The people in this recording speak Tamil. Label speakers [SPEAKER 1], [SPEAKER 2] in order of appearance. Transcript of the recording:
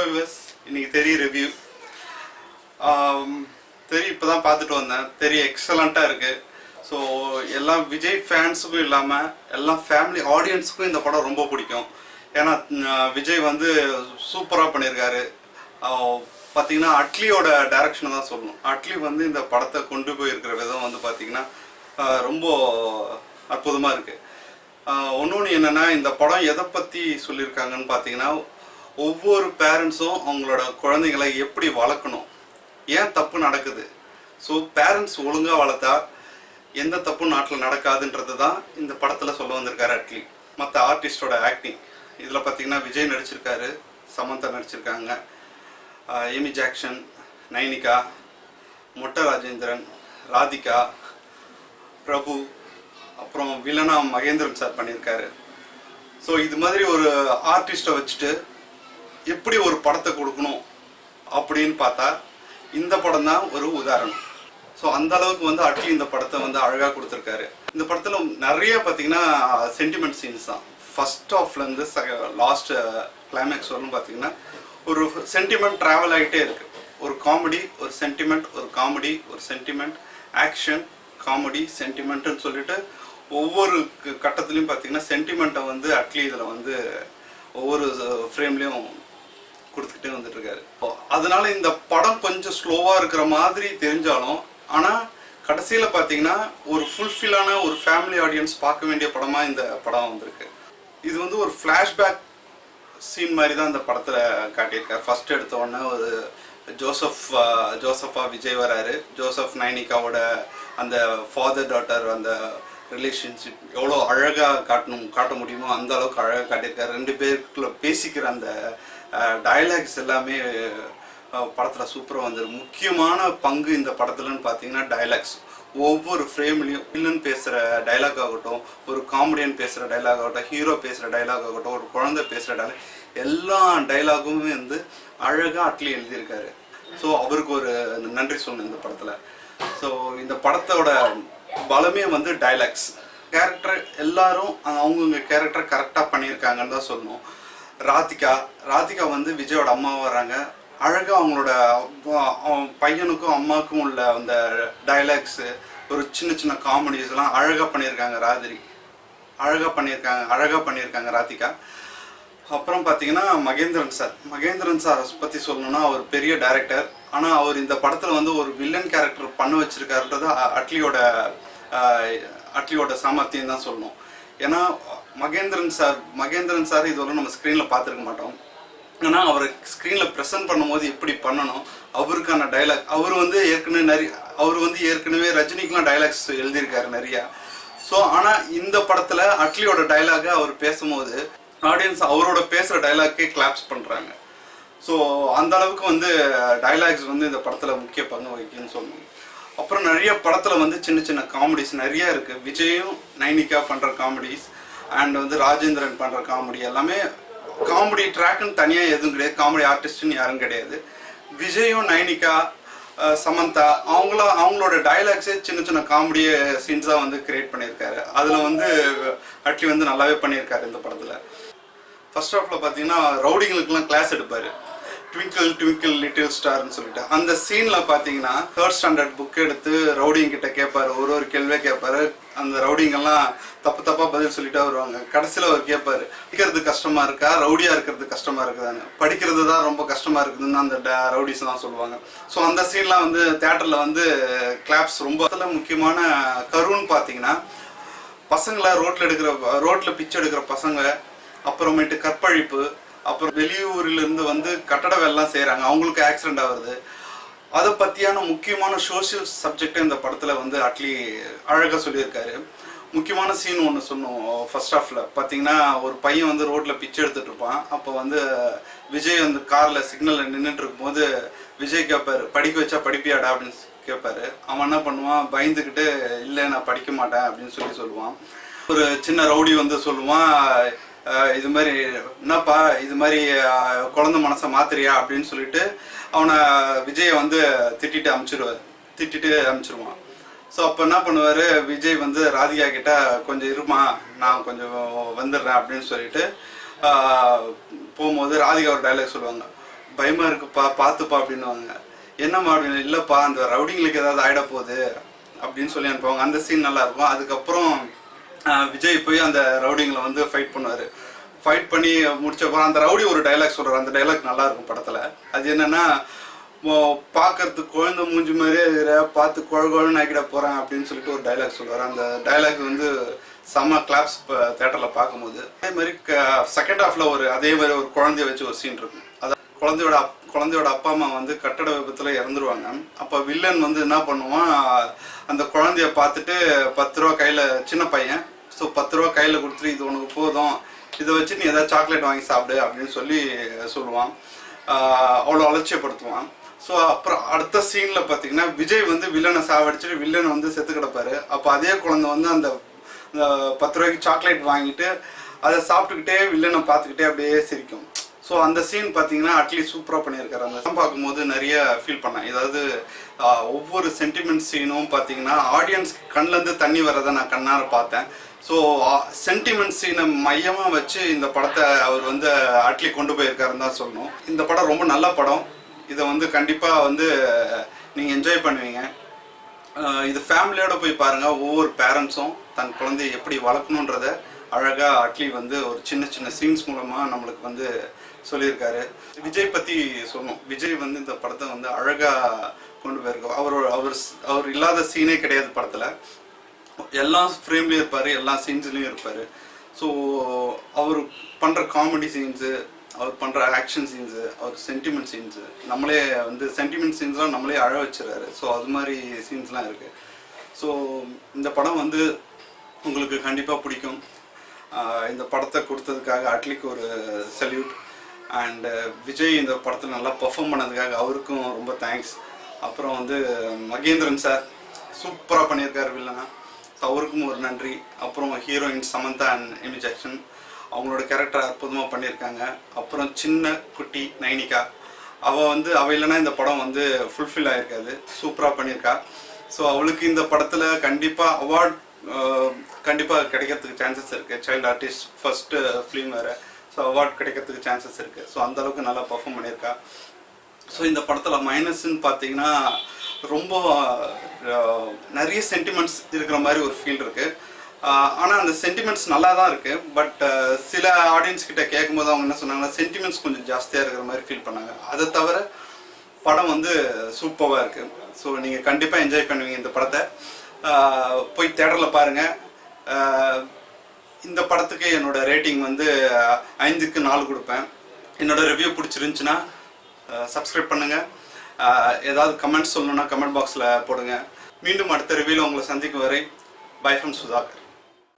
[SPEAKER 1] வியூவர்ஸ், இன்னைக்கு தெரிய ரிவ்யூ தெரிய இப்போ தான் பார்த்துட்டு வந்தேன். தெரிய எக்ஸலண்ட்டாக இருக்குது. ஸோ எல்லாம் விஜய் ஃபேன்ஸுக்கும் இல்லாமல் எல்லாம் ஃபேமிலி ஆடியன்ஸுக்கும் இந்த படம் ரொம்ப பிடிக்கும். ஏன்னா விஜய் வந்து சூப்பராக பண்ணியிருக்காரு. பார்த்தீங்கன்னா அட்லியோட டைரக்ஷனை தான் சொல்லணும். அட்லி வந்து இந்த படத்தை கொண்டு போயிருக்கிற விதம் வந்து பார்த்திங்கன்னா ரொம்ப அற்புதமாக இருக்குது. ஒன்று என்னென்னா, இந்த படம் எதை பற்றி சொல்லியிருக்காங்கன்னு பார்த்தீங்கன்னா, ஒவ்வொரு பேரண்ட்ஸும் அவங்களோட குழந்தைங்களை எப்படி வளர்க்கணும், ஏன் தப்பு நடக்குது, ஸோ பேரண்ட்ஸ் ஒழுங்காக வளர்த்தா எந்த தப்பும் நாட்டில் நடக்காதுன்றது தான் இந்த படத்தில் சொல்ல வந்திருக்காரு அட்லி. மற்ற ஆர்டிஸ்டோட ஆக்டிங் இதில் பார்த்தீங்கன்னா விஜய் நடிச்சிருக்காரு, சமந்தா நடிச்சிருக்காங்க, ஏமி ஜாக்சன், நைனிகா, மொட்டை ராஜேந்திரன், ராதிகா, பிரபு, அப்புறம் வில்லனா மகேந்திரன் சார் பண்ணியிருக்காரு. ஸோ இது மாதிரி ஒரு ஆர்டிஸ்ட்டை வச்சுட்டு எப்படி ஒரு படத்தை கொடுக்கணும் அப்படின்னு பார்த்தா இந்த படம் தான் ஒரு உதாரணம். ஸோ அந்த அளவுக்கு வந்து அட்லி இந்த படத்தை வந்து அழகாக கொடுத்துருக்காரு. இந்த படத்தில் நிறைய பார்த்தீங்கன்னா சென்டிமெண்ட் சீன்ஸ் தான். ஃபர்ஸ்ட் ஆஃப்லேருந்து லாஸ்ட் கிளைமேக்ஸ் வரணும் பார்த்தீங்கன்னா ஒரு சென்டிமெண்ட் ட்ராவல் ஆகிட்டே இருக்குது. ஒரு காமெடி, ஒரு சென்டிமெண்ட், ஒரு காமெடி, ஒரு சென்டிமெண்ட், ஆக்ஷன், காமெடி, சென்டிமெண்ட்டுன்னு சொல்லிட்டு ஒவ்வொரு கட்டத்துலையும் பார்த்தீங்கன்னா சென்டிமெண்ட்டை வந்து அட்லி இதில் வந்து ஒவ்வொரு ஃப்ரேம்லேயும் கொடுத்துக்கிட்டே வந்துட்டுருக்காரு. அதனால இந்த படம் கொஞ்சம் ஸ்லோவாக இருக்கிற மாதிரி தெரிஞ்சாலும், ஆனால் கடைசியில் பார்த்தீங்கன்னா ஒரு ஃபுல்ஃபில்லான ஒரு ஃபேமிலி ஆடியன்ஸ் பார்க்க வேண்டிய படமாக இந்த படம் வந்திருக்கு. இது வந்து ஒரு ஃப்ளாஷ்பேக் சீன் மாதிரி தான் இந்த படத்தில் காட்டியிருக்காரு. ஃபர்ஸ்ட் எடுத்த உடனே ஒரு ஜோசஃபா விஜய் வராரு. ஜோசப் நைனிகாவோட அந்த ஃபாதர் டாட்டர் அந்த ரிலேஷன்ஷிப் எவ்வளோ அழகாக காட்ட முடியுமோ அந்த அளவுக்கு அழகாக காட்டியிருக்காரு. ரெண்டு பேருக்குள்ள பேசிக்கிற அந்த டயலாக்ஸ் எல்லாமே படத்தில் சூப்பராக வந்துடும். முக்கியமான பங்கு இந்த படத்துலன்னு பார்த்தீங்கன்னா டைலாக்ஸ். ஒவ்வொரு ஃப்ரேம்லேயும் வில்லன் பேசுகிற டைலாக் ஆகட்டும், ஒரு காமெடியன் பேசுகிற டைலாக் ஆகட்டும், ஹீரோ பேசுகிற டைலாக் ஆகட்டும், ஒரு குழந்தை பேசுகிற டைலாக், எல்லா டைலாகுமே வந்து அழகாக அட்லி எழுதியிருக்காரு. ஸோ அவருக்கு ஒரு நன்றி சொல்லணும் இந்த படத்தில். ஸோ இந்த படத்தோட பலமே வந்து டைலாக்ஸ். கேரக்டர் எல்லாரும் அவங்கவுங்க கேரக்டர் கரெக்டாக பண்ணியிருக்காங்கன்னு தான் சொல்லணும். ராதிகா வந்து விஜயோட அம்மாவை வராங்க. அழகாக அவங்களோட பையனுக்கும் அம்மாவுக்கும் உள்ள அந்த டைலாக்ஸு, ஒரு சின்ன சின்ன காமெடிஸ்லாம் அழகாக பண்ணியிருக்காங்க. அழகாக பண்ணியிருக்காங்க ராதிகா. அப்புறம் பார்த்தீங்கன்னா மகேந்திரன் சாரை பற்றி சொல்லணும்னா அவர் பெரிய டைரக்டர். ஆனால் அவர் இந்த படத்தில் வந்து ஒரு வில்லன் கேரக்டர் பண்ண வச்சிருக்காருன்றது அட்லியோட சாமர்த்தியம் தான் சொல்லணும். ஏன்னா மகேந்திரன் சார் இதுவரை நம்ம ஸ்க்ரீனில் பார்த்துருக்க மாட்டோம். ஏன்னா அவர் ஸ்க்ரீனில் ப்ரெசென்ட் பண்ணும்போது எப்படி பண்ணணும், அவருக்கான டைலாக் அவர் வந்து ஏற்கனவே ரஜினிக்கெலாம் டைலாக்ஸ் எழுதியிருக்காரு நிறையா. ஸோ ஆனால் இந்த படத்தில் அட்லியோட டைலாகை அவர் பேசும்போது ஆடியன்ஸ் அவரோட பேசுகிற டைலாக்கே கிளாப்ஸ் பண்ணுறாங்க. ஸோ அந்த அளவுக்கு வந்து டைலாக்ஸ் வந்து இந்த படத்தில் முக்கிய பங்கு வகிக்குன்னு சொல்லணும். அப்புறம் நிறைய படத்தில் வந்து சின்ன சின்ன காமெடிஸ் நிறையா இருக்குது. விஜயும் நைனிகா பண்ணுற காமெடிஸ் அண்ட் வந்து ராஜேந்திரன் பண்ணுற காமெடி எல்லாமே காமெடி ட்ராக்குன்னு தனியாக எதுவும் கிடையாது, காமெடி ஆர்டிஸ்ட்னு யாரும் கிடையாது. விஜயும் நைனிகா, சமந்தா அவங்களோட டைலாக்ஸே சின்ன சின்ன காமெடி சீன்ஸாக வந்து கிரியேட் பண்ணியிருக்காரு. அதில் வந்து அட்லி வந்து நல்லாவே பண்ணியிருக்காரு இந்த படத்தில். ஃபர்ஸ்ட் ஹாஃபில் பார்த்தீங்கன்னா ரவுடிங்களுக்கெல்லாம் கிளாஸ் எடுப்பார். ட்விங்கிள் ட்விங்கிள் லிட்டில் ஸ்டார்னு சொல்லிட்டு அந்த சீனில் பார்த்தீங்கன்னா 3rd ஸ்டாண்டர்ட் புக் எடுத்து ரவுடிங்க கிட்ட கேட்பாரு. ஒரு கேள்வியே கேட்பாரு. அந்த ரவுடிங்கெல்லாம் தப்பாக பதில் சொல்லிட்டே வருவாங்க. கடைசியில் அவர் கேட்பாரு, படிக்கிறது கஷ்டமாக இருக்கா, ரவுடியாக இருக்கிறது கஷ்டமாக இருக்குதான்னு. படிக்கிறது தான் ரொம்ப கஷ்டமாக இருக்குதுன்னு அந்த ரவுடிஸ் தான் சொல்லுவாங்க. ஸோ அந்த சீன்லாம் வந்து தேட்டரில் வந்து கிளாப்ஸ் ரொம்ப. முக்கியமான கருன்னு பார்த்தீங்கன்னா பசங்களை ரோட்டில் பிச்சை எடுக்கிற பசங்க, அப்புறமேட்டு கற்பழிப்பு, அப்புறம் வெளியூரிலிருந்து வந்து கட்டட வேலைலாம் செய்கிறாங்க, அவங்களுக்கு ஆக்சிடென்ட் ஆகுது. அதை பற்றியான முக்கியமான சோஷியல் சப்ஜெக்டை இந்த படத்தில் வந்து அட்லி அழகாக சொல்லியிருக்காரு. முக்கியமான சீன் ஒன்று சொன்னோம். ஃபர்ஸ்ட் ஹாஃபில் பார்த்தீங்கன்னா ஒரு பையன் வந்து ரோட்டில் பிச்சை எடுத்துகிட்டு இருப்பான். அப்போ வந்து விஜய் வந்து காரில் சிக்னலில் நின்றுட்டு இருக்கும்போது விஜய் கேட்பாரு, படிக்க வச்சா படிப்பியாடா அப்படின்னு கேட்பாரு. அவன் என்ன பண்ணுவான், பயந்துக்கிட்டு இல்லை நான் படிக்க மாட்டேன் அப்படின்னு சொல்லுவான். ஒரு சின்ன ரவுடி வந்து சொல்லுவான், இது மாதிரி என்னப்பா இது மாதிரி குழந்தை மனசை மாத்திரியா அப்படின்னு சொல்லிட்டு அவனை விஜயை வந்து திட்டிட்டு அனுப்பிச்சிருவான். ஸோ அப்போ என்ன பண்ணுவார், விஜய் வந்து ராதிகா கிட்ட கொஞ்சம் இருமா நான் கொஞ்சம் வந்துடுறேன் அப்படின்னு சொல்லிட்டு போகும்போது ராதிகா ஒரு டைலாக் சொல்லுவாங்க, பயமா இருக்குப்பா பார்த்துப்பா அப்படின்னுவாங்க. என்னம்மா அப்படின்னு, இல்லைப்பா அந்த ரவுடிங்களுக்கு ஏதாவது ஆகிட போகுது அப்படின்னு சொல்லி அனுப்புவாங்க. அந்த சீன் நல்லா இருக்கும். அதுக்கப்புறம் விஜய் போய் அந்த ரவுடிங்களை வந்து ஃபைட் பண்ணுவார். ஃபைட் பண்ணி முடிச்சப்போ அந்த ரவுடி ஒரு டைலாக் சொல்கிறார். அந்த டைலாக் நல்லா இருக்கும் படத்தில். அது என்னன்னா, பார்க்கறதுக்கு குழந்தை மூஞ்சி மாதிரியே இருக்கிற, பார்த்து குழகுழன்னு ஆக்கிட போகிறேன் அப்படின்னு சொல்லிட்டு ஒரு டைலாக் சொல்லுவார். அந்த டைலாக் வந்து செம்ம கிளாப்ஸ் தேட்டரில் பார்க்கும்போது. அதே மாதிரி செகண்ட் ஹாஃபில் அதே மாதிரி ஒரு குழந்தைய வச்சு ஒரு சீன் இருக்கும். அதான் குழந்தையோட அப்பா அம்மா வந்து கட்டட விபத்தில் இறந்துருவாங்க. அப்போ வில்லன் வந்து என்ன பண்ணுவான், அந்த குழந்தைய பார்த்துட்டு 10 ரூபா கையில், சின்ன பையன், ஸோ 10 ரூபா கையில் கொடுத்துட்டு இது உனக்கு போதும், இதை வச்சு நீ ஏதாவது சாக்லேட் வாங்கி சாப்பிடு அப்படின்னு சொல்லி சொல்லுவான். அவ்வளோ அலட்சியப்படுத்துவான். ஸோ அப்புறம் அடுத்த சீனில் பார்த்தீங்கன்னா விஜய் வந்து வில்லனை சாவடிச்சுட்டு வில்லனை வந்து செத்து கிடப்பாரு. அப்போ அதே குழந்தை வந்து அந்த 10 ரூபாய்க்கு சாக்லேட் வாங்கிட்டு அதை சாப்பிட்டுக்கிட்டே வில்லனை பார்த்துக்கிட்டே அப்படியே சிரிக்கும். ஸோ அந்த சீன் பார்த்தீங்கன்னா அட்லீஸ்ட் சூப்பராக பண்ணியிருக்காரு. அந்த சீன் பார்க்கும்போது நிறைய ஃபீல் பண்ணேன். ஏதாவது ஒவ்வொரு சென்டிமெண்ட் சீனும் பார்த்தீங்கன்னா ஆடியன்ஸ் கண்ணிலேருந்து தண்ணி வரதை நான் கண்ணார பார்த்தேன். ஸோ சென்டிமெண்ட் சீனை மையமாக வச்சு இந்த படத்தை அவர் வந்து அட்லி கொண்டு போயிருக்காருன்னு தான் சொல்லணும். இந்த படம் ரொம்ப நல்ல படம். இதை வந்து கண்டிப்பாக வந்து நீங்கள் என்ஜாய் பண்ணுவீங்க. இது ஃபேமிலியோடு போய் பாருங்கள். ஒவ்வொரு பேரண்ட்ஸும் தன் குழந்தையை எப்படி வளர்க்கணுன்றத அழகாக அட்லி வந்து ஒரு சின்ன சின்ன சீன்ஸ் மூலமாக நம்மளுக்கு வந்து சொல்லியிருக்காரு. விஜய் பற்றி சொல்லணும். விஜய் வந்து இந்த படத்தை வந்து அழகாக கொண்டு போயிருக்கோம். அவர் இல்லாத சீனே கிடையாது படத்தில். எல்லா ஃப்ரேம்லேயும் இருப்பார், எல்லா சீன்ஸ்லேயும் இருப்பார். ஸோ அவர் பண்ணுற காமெடி சீன்ஸு, அவர் பண்ணுற ஆக்ஷன் சீன்ஸு, அவர் சென்டிமெண்ட் சீன்ஸு, நம்மளே வந்து சென்டிமெண்ட் சீன்ஸ்லாம் நம்மளே அழ வச்சுறாரு. ஸோ அது மாதிரி சீன்ஸ்லாம் இருக்குது. ஸோ இந்த படம் வந்து உங்களுக்கு கண்டிப்பாக பிடிக்கும். இந்த படத்தை கொடுத்ததுக்காக அட்லிக்கு ஒரு சல்யூட். அண்டு விஜய் இந்த படத்தில் நல்லா பெர்ஃபார்ம் பண்ணதுக்காக அவருக்கும் ரொம்ப தேங்க்ஸ். அப்புறம் வந்து மகேந்திரன் சார் சூப்பராக பண்ணியிருக்காரு வில்லனா. ஸோ அவருக்கும் ஒரு நன்றி. அப்புறம் heroine Samantha and Amy Jackson, அவங்களோட கேரக்டர் அற்புதமாக பண்ணியிருக்காங்க. அப்புறம் சின்ன குட்டி நைனிகா, அவள் இல்லைன்னா இந்த படம் வந்து ஃபுல்ஃபில் ஆகிருக்காது. சூப்பராக பண்ணியிருக்கா. ஸோ அவளுக்கு இந்த படத்தில் கண்டிப்பாக அவார்ட் கண்டிப்பாக கிடைக்கிறதுக்கு சான்சஸ் இருக்குது. சைல்டு ஆர்டிஸ்ட் ஃபஸ்ட்டு ஃபிலிம் வேறு. ஸோ அவார்ட் கிடைக்கிறதுக்கு சான்சஸ் இருக்குது. ஸோ அந்தளவுக்கு நல்லா பர்ஃபார்ம் பண்ணியிருக்கா. ஸோ இந்த படத்தில் மைனஸ்ன்னு பார்த்தீங்கன்னா ரொம்ப நிறைய சென்டிமெண்ட்ஸ் இருக்கிற மாதிரி ஒரு ஃபீல் இருக்குது. ஆனால் அந்த சென்டிமெண்ட்ஸ் நல்லா தான் இருக்குது. பட் சில ஆடியன்ஸ் கிட்ட கேட்கும்போது அவங்க என்ன சொன்னாங்கன்னா சென்டிமெண்ட்ஸ் கொஞ்சம் ஜாஸ்தியாக இருக்கிற மாதிரி ஃபீல் பண்ணாங்க. அதை தவிர படம் வந்து சூப்பராக இருக்குது. ஸோ நீங்கள் கண்டிப்பாக என்ஜாய் பண்ணுவீங்க இந்த படத்தை. போய் தேட்டரில் பாருங்கள். இந்த படத்துக்கு என்னோடய ரேட்டிங் வந்து 5க்கு 4 கொடுப்பேன். என்னோடய ரிவ்யூ பிடிச்சிருந்துச்சுன்னா சப்ஸ்கிரைப் பண்ணுங்கள். ஏதாவது கமெண்ட்ஸ் சொல்லணுன்னா கமெண்ட் பாக்ஸில் போடுங்க. மீண்டும் அடுத்த ரிவ்யூவில் உங்களை சந்திக்கும் வரை பை ஃப்ரம் சுதாகர்.